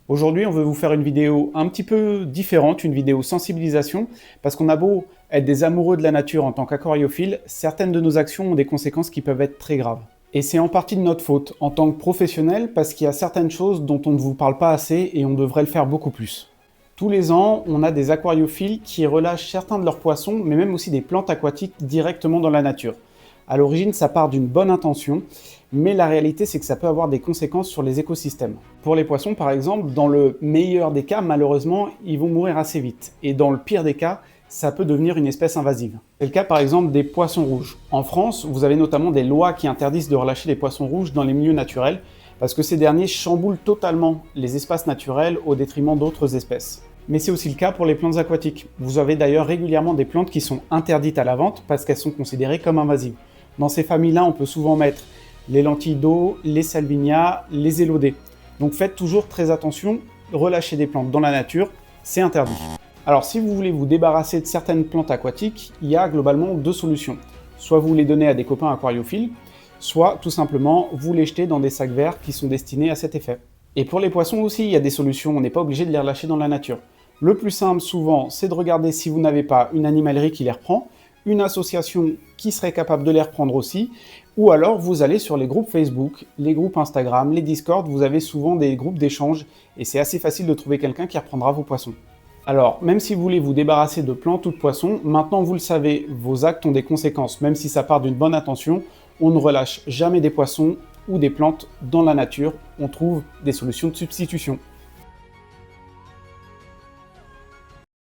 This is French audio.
Aujourd'hui, on veut vous faire une vidéo un petit peu différente, une vidéo sensibilisation, parce qu'on a beau être des amoureux de la nature en tant qu'aquariophile, certaines de nos actions ont des conséquences qui peuvent être très graves. Et c'est en partie de notre faute, en tant que professionnel, parce qu'il y a certaines choses dont on ne vous parle pas assez et on devrait le faire beaucoup plus. Tous les ans, on a des aquariophiles qui relâchent certains de leurs poissons, mais même aussi des plantes aquatiques directement dans la nature. À l'origine, ça part d'une bonne intention, mais la réalité, c'est que ça peut avoir des conséquences sur les écosystèmes. Pour les poissons, par exemple, dans le meilleur des cas, malheureusement, ils vont mourir assez vite. Et dans le pire des cas, ça peut devenir une espèce invasive. C'est le cas, par exemple, des poissons rouges. En France, vous avez notamment des lois qui interdisent de relâcher les poissons rouges dans les milieux naturels, parce que ces derniers chamboulent totalement les espaces naturels au détriment d'autres espèces. Mais c'est aussi le cas pour les plantes aquatiques. Vous avez d'ailleurs régulièrement des plantes qui sont interdites à la vente parce qu'elles sont considérées comme invasives. Dans ces familles-là, on peut souvent mettre les lentilles d'eau, les salvinia, les élodées. Donc faites toujours très attention, relâcher des plantes dans la nature, c'est interdit. Alors si vous voulez vous débarrasser de certaines plantes aquatiques, il y a globalement deux solutions. Soit vous les donnez à des copains aquariophiles, soit tout simplement vous les jetez dans des sacs verts qui sont destinés à cet effet. Et pour les poissons aussi, il y a des solutions, on n'est pas obligé de les relâcher dans la nature. Le plus simple souvent, c'est de regarder si vous n'avez pas une animalerie qui les reprend, une association qui serait capable de les reprendre aussi, ou alors vous allez sur les groupes Facebook, les groupes Instagram, les Discord, vous avez souvent des groupes d'échange et c'est assez facile de trouver quelqu'un qui reprendra vos poissons. Alors, même si vous voulez vous débarrasser de plantes ou de poissons, maintenant vous le savez, vos actes ont des conséquences, même si ça part d'une bonne intention, on ne relâche jamais des poissons ou des plantes dans la nature, on trouve des solutions de substitution.